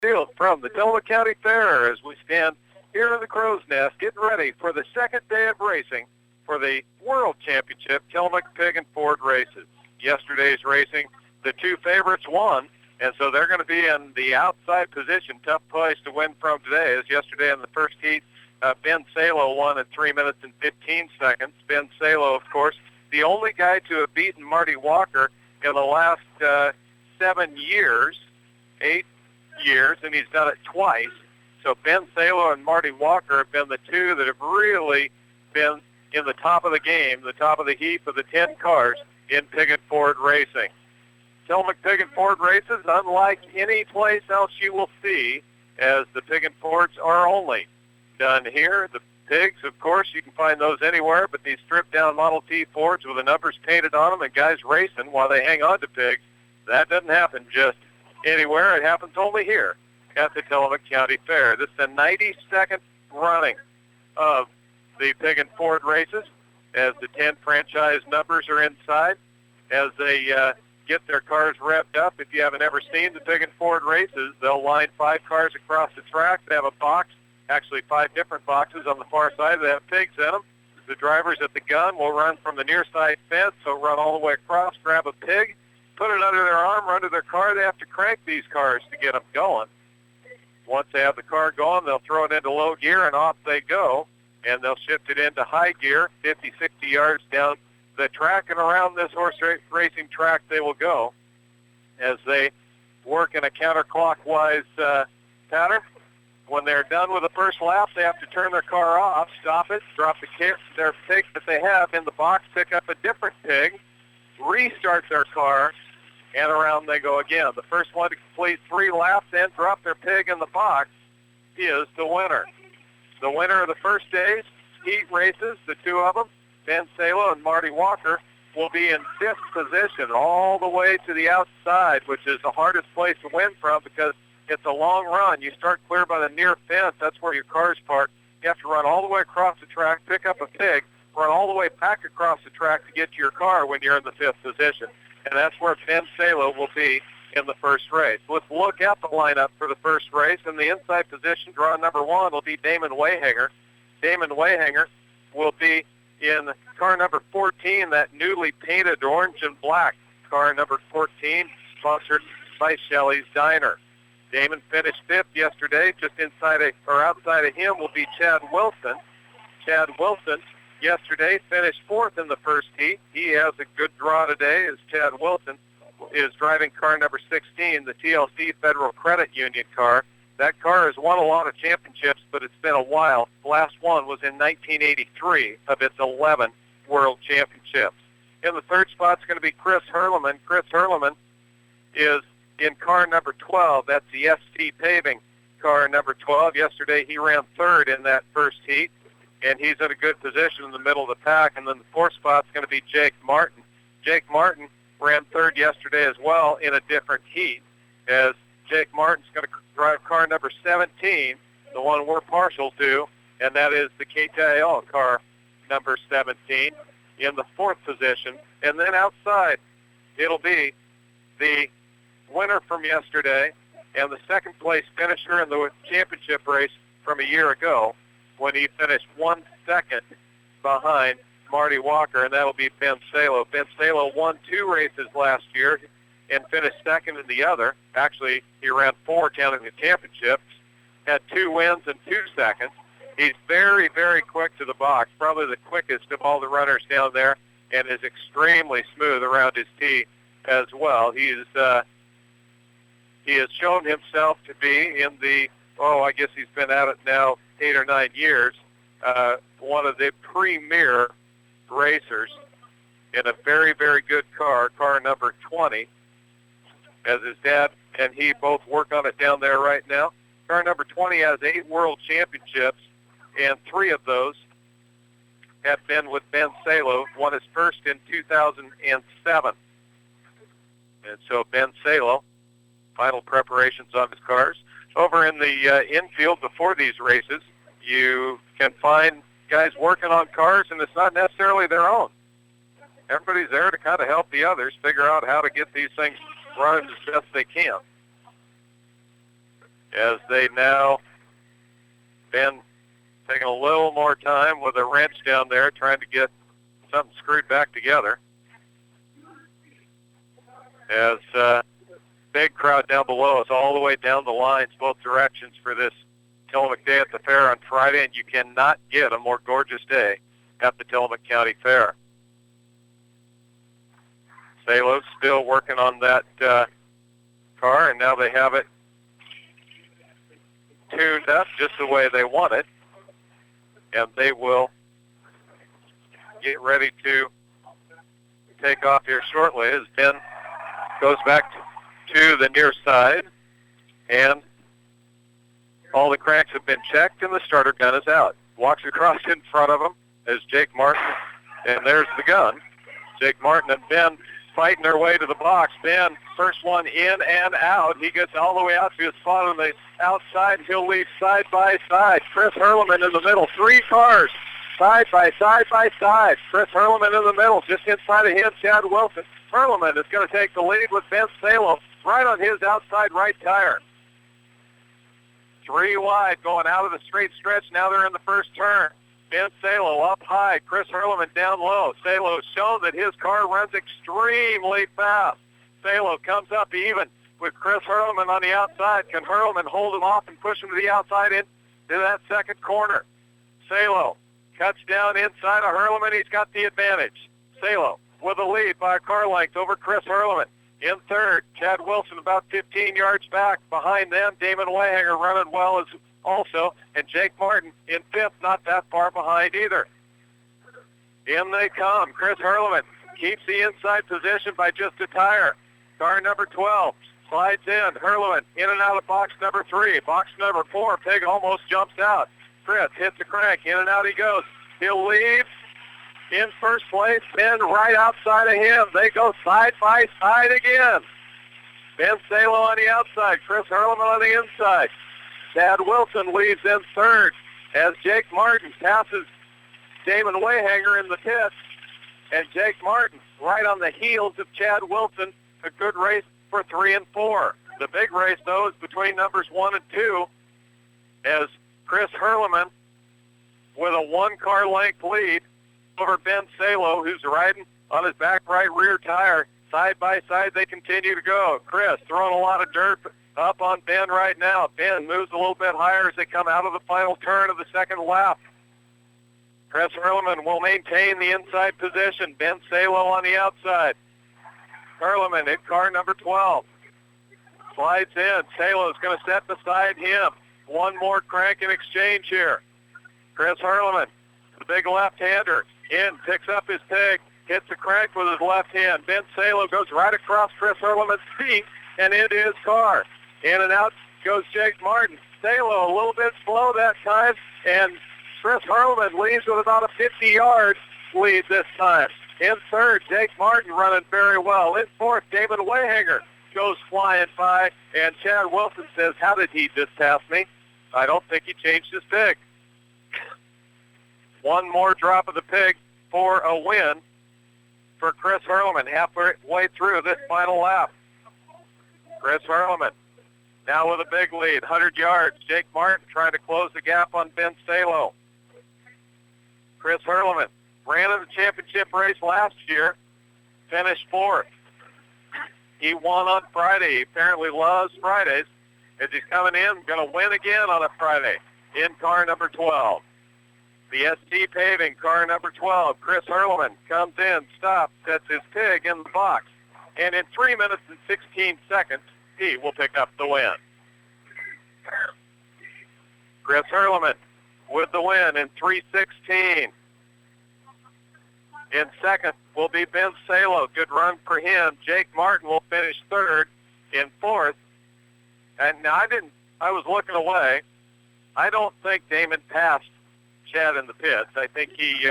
Field from the Tillamook County Fair as we stand here in the Crow's Nest getting ready for the second day of racing for the World Championship Tillamook Pig and Ford races. Yesterday's racing, the two favorites won, and so they're going to be in the outside position. Tough place to win from today, as yesterday in the first heat, Ben Salo won in 3 minutes and 15 seconds. Ben Salo, of course, the only guy to have beaten Marty Walker in the last 7 years, 8 years, and he's done it twice. So Ben Salo and Marty Walker have been the two that have really been in the top of the game, the top of the heap of the 10 cars in Pig and Ford racing. Tillamook Pig and Ford races, unlike any place else you will see, as the Pig and Fords are only done here. The Pigs, of course, you can find those anywhere, but these stripped-down Model T Fords with the numbers painted on them and guys racing while they hang on to pigs, that doesn't happen just anywhere. It happens only here at the Tillamook County Fair. This is the 92nd running of the Pig and Ford races as the 10 franchise numbers are inside as they get their cars revved up. If you haven't ever seen the Pig and Ford races, they'll line 5 cars across the track. They have a box, actually 5 different boxes on the far side. They have pigs in them. The drivers at the gun will run from the near side fence, so run all the way across, grab a pig, put it under their arm, run to their car. They have to crank these cars to get them going. Once they have the car going, they'll throw it into low gear, and off they go. And they'll shift it into high gear, 50, 60 yards down the track, and around this horse racing track they will go as they work in a counterclockwise pattern. When they're done with the first lap, they have to turn their car off, stop it, drop their pig that they have in the box, pick up a different pig, restart their car, and around they go again. The first one to complete 3 laps and drop their pig in the box is the winner. The winner of the first day's heat races, the two of them, Ben Salo and Marty Walker, will be in 5th position all the way to the outside, which is the hardest place to win from because it's a long run. You start clear by the near fence. That's where your car's parked. You have to run all the way across the track, pick up a pig, run all the way back across the track to get to your car when you're in the 5th position. And that's where Ben Salo will be in the first race. Let's look at the lineup for the first race. In the inside position, draw number 1 will be Damon Wayhanger. Damon Wayhanger will be in car number 14, that newly painted orange and black car number 14, sponsored by Shelley's Diner. Damon finished 5th yesterday. Just outside of him will be Chad Wilson. Chad Wilson yesterday finished 4th in the first heat. He has a good draw today as Chad Wilson is driving car number 16, the TLC Federal Credit Union car. That car has won a lot of championships, but it's been a while. The last one was in 1983 of its 11 World Championships. In the third spot is going to be Chris Hurleman. Chris Hurleman is in car number 12. That's the ST Paving car number 12. Yesterday he ran 3rd in that first heat, and he's in a good position in the middle of the pack. And then the fourth spot is going to be Jake Martin. Jake Martin ran 3rd yesterday as well in a different heat, as Jake Martin's going to drive car number 17, the one we're partial to, and that is the KTIL car number 17 in the 4th position. And then outside, it'll be the winner from yesterday and the second place finisher in the championship race from a year ago when he finished 1 second behind Marty Walker, and that'll be Ben Salo. Ben Salo won 2 races last year and finished 2nd in the other. Actually, he ran 4 counting the championships, had 2 wins and 2 seconds. He's very, very quick to the box, probably the quickest of all the runners down there, and is extremely smooth around his tee as well. He has shown himself to be in the, I guess he's been at it now 8 or 9 years, one of the premier racers in a very, very good car number 20, as his dad and he both work on it down there right now. Car number 20 has 8 world championships, and 3 of those have been with Ben Salo. Won his first in 2007. And so Ben Salo, final preparations on his cars. Over in the infield before these races, you can find guys working on cars, and it's not necessarily their own. Everybody's there to kind of help the others figure out how to get these things running as best they can. as they now been taking a little more time with a wrench down there trying to get something screwed back together. As big crowd down below us all the way down the lines, both directions for this Tillamook Day at the Fair on Friday, and you cannot get a more gorgeous day at the Tillamook County Fair. Salo's still working on that car, and now they have it tuned up just the way they want it, and they will get ready to take off here shortly as Ben goes back to the near side, and all the cranks have been checked, and the starter gun is out. Walks across in front of him as Jake Martin, and there's the gun. Jake Martin and Ben fighting their way to the box. Ben, first one in and out. He gets all the way out to his spot on the outside. He'll leave side by side. Chris Hurleman in the middle. 3 cars, side by side by side. Chris Hurleman in the middle. Just inside of him, Chad Wilson. Hurleman is going to take the lead with Ben Salo right on his outside right tire. 3 wide going out of the straight stretch. Now they're in the first turn. Ben Salo up high. Chris Hurleman down low. Salo has shown that his car runs extremely fast. Salo comes up even with Chris Hurleman on the outside. Can Hurleman hold him off and push him to the outside into that second corner? Salo cuts down inside of Hurleman. He's got the advantage. Salo with a lead by a car length over Chris Hurleman. In third, Chad Wilson about 15 yards back. Behind them, Damon Wayhanger running well as also, and Jake Martin in fifth, not that far behind either. In they come. Chris Hurleman keeps the inside position by just a tire. Car number 12 slides in. Hurleman in and out of box number 3. Box number 4, Pig almost jumps out. Chris hits the crank. In and out he goes. He'll leave in first place. Ben right outside of him. They go side by side again. Ben Salo on the outside. Chris Hurleman on the inside. Chad Wilson leaves in third as Jake Martin passes Damon Wayhanger in the pits. And Jake Martin right on the heels of Chad Wilson. A good race for 3 and 4. The big race, though, is between numbers 1 and 2 as Chris Hurleman with a 1-car length lead over Ben Salo, who's riding on his back right rear tire. Side by side, they continue to go. Chris throwing a lot of dirt up on Ben right now. Ben moves a little bit higher as they come out of the final turn of the second lap. Chris Hurleman will maintain the inside position. Ben Salo on the outside. Hurleman in car number 12. Slides in. Salo's going to set beside him. One more crank in exchange here. Chris Hurleman, the big left-hander, in, picks up his pig, hits the crank with his left hand. Ben Salo goes right across Chris Hurleman's feet and into his car. In and out goes Jake Martin. Salo a little bit slow that time, and Chris Hurleman leads with about a 50-yard lead this time. In third, Jake Martin running very well. In fourth, David Wayhanger goes flying by, and Chad Wilson says, "How did he just pass me? I don't think he changed his pig." One more drop of the pig for a win for Chris Hurleman halfway through this final lap. Chris Hurleman now with a big lead, 100 yards. Jake Martin trying to close the gap on Ben Salo. Chris Hurleman ran in the championship race last year, finished 4th. He won on Friday. He apparently loves Fridays. As he's coming in, going to win again on a Friday in car number 12. The ST Paving, car number 12. Chris Hurleman comes in, stops, sets his pig in the box. And in 3 minutes and 16 seconds, he will pick up the win. Chris Hurleman with the win in 3:16. In second will be Ben Salo. Good run for him. Jake Martin will finish third. In fourth, and now I was looking away. I don't think Damon passed Chad in the pits. I think he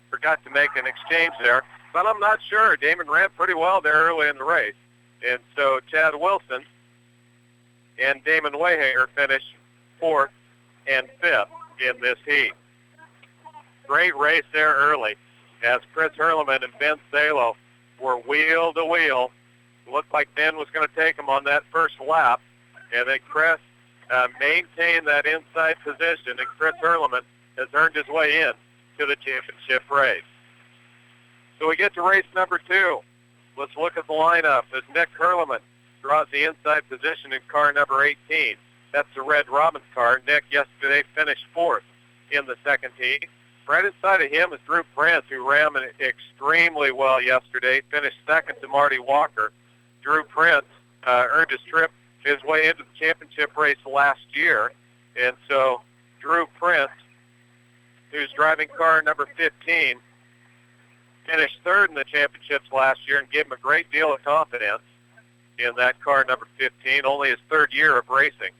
forgot to make an exchange there, but I'm not sure. Damon ran pretty well there early in the race. And so Chad Wilson and Damon Wayhanger finished 4th and 5th in this heat. Great race there early as Chris Hurleman and Ben Salo were wheel to wheel. It looked like Ben was going to take him on that first lap, and then Chris maintain that inside position, and Chris Hurleman has earned his way in to the championship race. So we get to race number 2. Let's look at the lineup as Nick Hurleman draws the inside position in car number 18. That's the Red Robin car. Nick yesterday finished 4th in the second heat. Right inside of him is Drew Prince, who ran extremely well yesterday, finished 2nd to Marty Walker. Drew Prince earned his way into the championship race last year. And so Drew Prince, who's driving car number 15, finished 3rd in the championships last year and gave him a great deal of confidence in that car number 15, only his 3rd year of racing.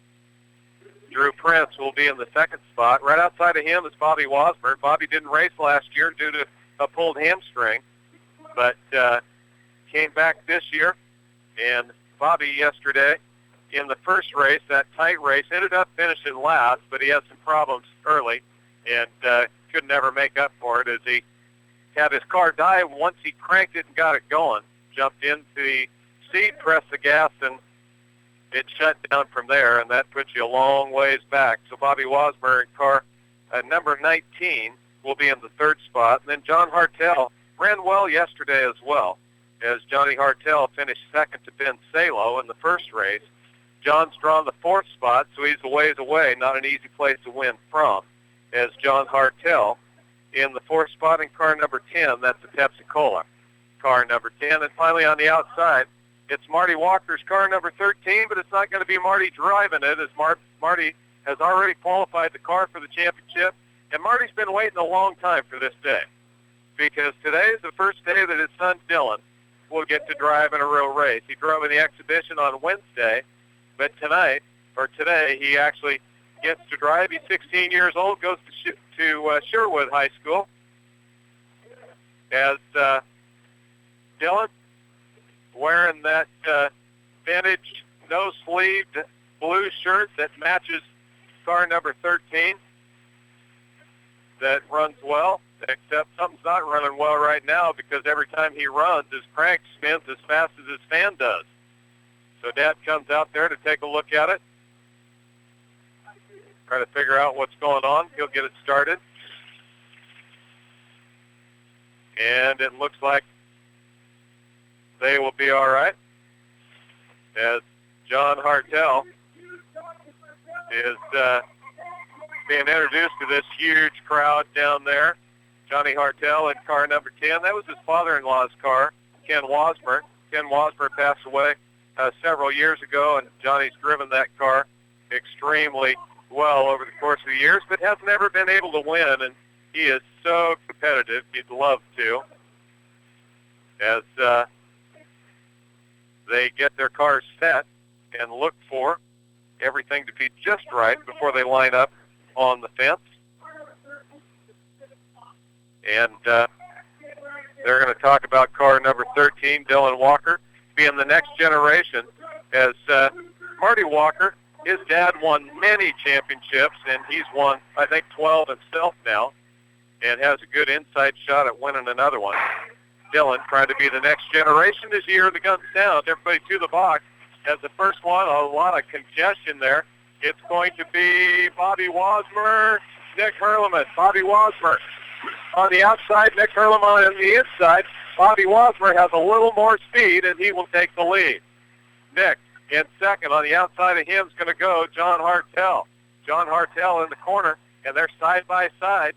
Drew Prince will be in the 2nd spot. Right outside of him is Bobby Wasmer. Bobby didn't race last year due to a pulled hamstring, but came back this year. And Bobby yesterday in the first race, that tight race, ended up finishing last, but he had some problems early and could never make up for it as he had his car die. Once he cranked it and got it going, jumped into the seat, pressed the gas, and it shut down from there, and that puts you a long ways back. So Bobby Wasmer in car number 19 will be in the 3rd spot. And then John Hartel ran well yesterday as well, as Johnny Hartel finished 2nd to Ben Salo in the first race. John's drawn the 4th spot, so he's a ways away, not an easy place to win from, as John Hartel in the 4th spot in car number 10. That's the Pepsi-Cola car number 10. And finally on the outside, it's Marty Walker's car number 13, but it's not going to be Marty driving it, as Marty has already qualified the car for the championship. And Marty's been waiting a long time for this day, because today is the first day that his son Dylan will get to drive in a real race. He drove in the exhibition on Wednesday, but today, he actually gets to drive. He's 16 years old, goes to Sherwood High School. As Dylan, wearing that vintage no-sleeved blue shirt that matches car number 13, that runs well, except something's not running well right now, because every time he runs, his crank spins as fast as his fan does. So Dad comes out there to take a look at it, try to figure out what's going on. He'll get it started. And it looks like they will be all right, as John Hartel is being introduced to this huge crowd down there. Johnny Hartel in car number 10. That was his father-in-law's car, Ken Wasmer. Ken Wasmer passed away several years ago, and Johnny's driven that car extremely well over the course of the years, but has never been able to win, and he is so competitive. He'd love to, as they get their cars set and look for everything to be just right before they line up on the fence. And they're going to talk about car number 13, Dylan Walker, being the next generation, as Marty Walker, his dad won many championships, and he's won, I think, 12 himself now, and has a good inside shot at winning another one. Dylan trying to be the next generation. As you hear the gun sound, everybody to the box. As the first one, a lot of congestion there. It's going to be Bobby Wasmer, Nick Hurleman. Bobby Wasmer on the outside, Nick Hurleman on the inside. Bobby Wasmer has a little more speed, and he will take the lead. Nick in second. On the outside of him is going to go John Hartel. John Hartel in the corner, and they're side by side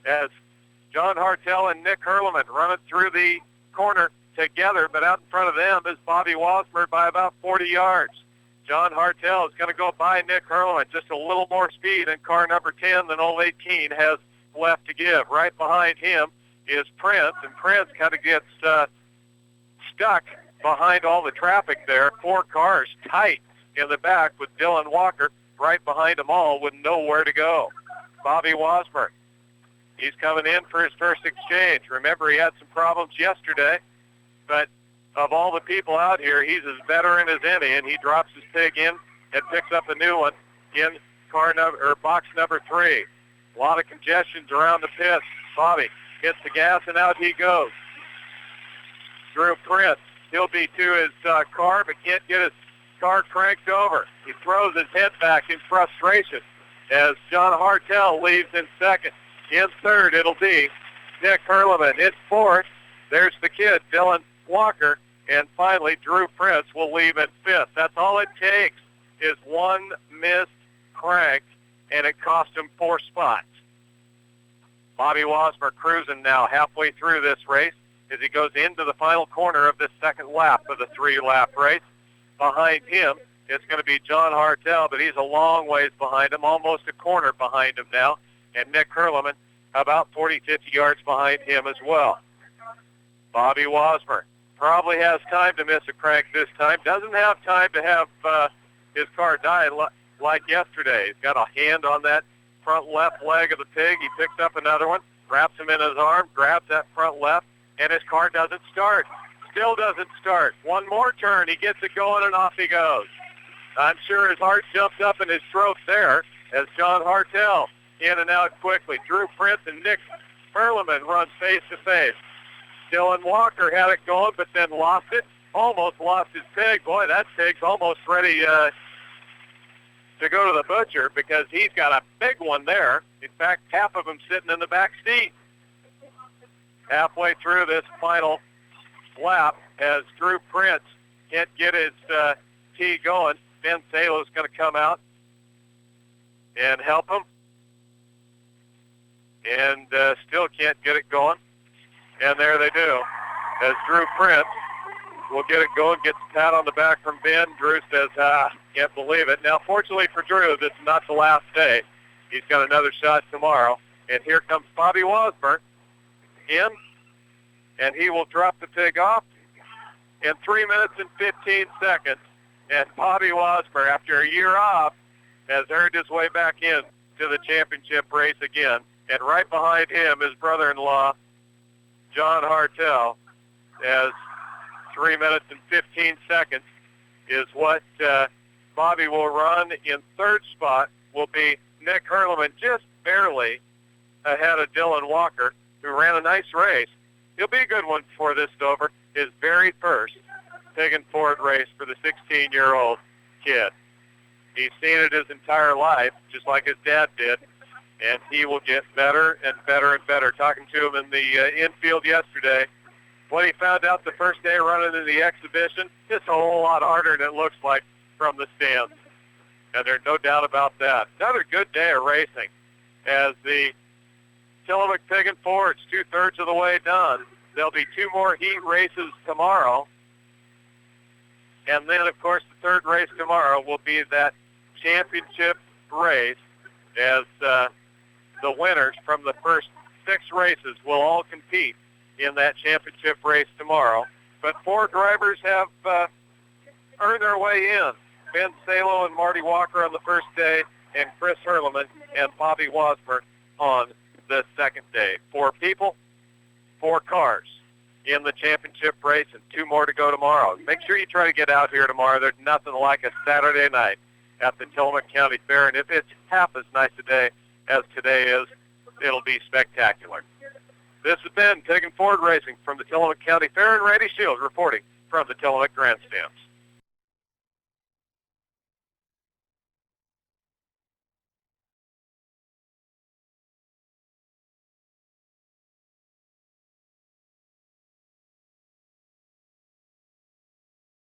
as John Hartel and Nick Hurleman running through the corner together, but out in front of them is Bobby Wasmer by about 40 yards. John Hartel is going to go by Nick Hurleman, just a little more speed in car number 10 than old 18 has left to give. Right behind him is Prince, and Prince kind of gets stuck behind all the traffic there. 4 cars tight in the back with Dylan Walker right behind them all with nowhere to go. Bobby Wasmer, he's coming in for his first exchange. Remember, he had some problems yesterday, but of all the people out here, he's as veteran as any, and he drops his pig in and picks up a new one in box number 3. A lot of congestions around the pits. Bobby hits the gas, and out he goes. Drew Prince, he'll be to his car, but can't get his car cranks over. He throws his head back in frustration as John Hartel leaves in second. In third, it'll be Nick Hurleman. In fourth, there's the kid, Dylan Walker. And finally, Drew Prince will leave in fifth. That's all it takes is one missed crank, and it cost him 4 spots. Bobby Wasmer cruising now halfway through this race as he goes into the final corner of this second lap of the 3-lap race. Behind him, it's going to be John Hartel, but he's a long ways behind him, almost a corner behind him now. And Nick Hurleman about 40, 50 yards behind him as well. Bobby Wasmer probably has time to miss a crank this time. Doesn't have time to have his car die like yesterday. He's got a hand on that front left leg of the pig. He picks up another one, wraps him in his arm, grabs that front left, and his car doesn't start. Still doesn't start. One more turn, he gets it going, and off he goes. I'm sure his heart jumped up in his throat there as John Hartel in and out quickly. Drew Prince and Nick Hurleman run face-to-face. Dylan Walker had it going, but then lost it. Almost lost his pig. Boy, that pig's almost ready to go to the butcher because he's got a big one there. In fact, half of him sitting in the back seat. Halfway through this final lap, as Drew Prince can't get his tee going, Ben Salo's going to come out and help him. And still can't get it going. And there they do. As Drew Prince will get it going, gets a pat on the back from Ben. Drew says, can't believe it. Now, fortunately for Drew, this is not the last day. He's got another shot tomorrow. And here comes Bobby Wasmer in, and he will drop the pig off in 3 minutes and 15 seconds. And Bobby Wasmer, after a year off, has earned his way back in to the championship race again. And right behind him, his brother-in-law, John Hartel, as 3 minutes and 15 seconds is what Bobby will run. In third spot will be Nick Hurleman, just barely ahead of Dylan Walker, who ran a nice race. He'll be a good one for this Dover, his very first Pig and Ford race for the 16-year-old kid. He's seen it his entire life, just like his dad did, and he will get better and better and better. Talking to him in the infield yesterday, what he found out the first day running in the exhibition, it's a whole lot harder than it looks like from the stands. And there's no doubt about that. Another good day of racing as the Tillamook Pig and Ford's 2/3 of the way done. There'll be 2 more heat races tomorrow. And then, of course, the third race tomorrow will be that championship race as the winners from the first 6 races will all compete in that championship race tomorrow. But 4 drivers have earned their way in. Ben Salo and Marty Walker on the first day, and Chris Hurleman and Bobby Wasmer on the second day. 4 people, 4 cars in the championship race, and 2 more to go tomorrow. Make sure you try to get out here tomorrow. There's nothing like a Saturday night at the Tillamook County Fair, and if it's half as nice a day as today is, it'll be spectacular. This has been Pig and Ford Racing from the Tillamook County Fair, and Randy Schild reporting from the Tillamook Grandstands.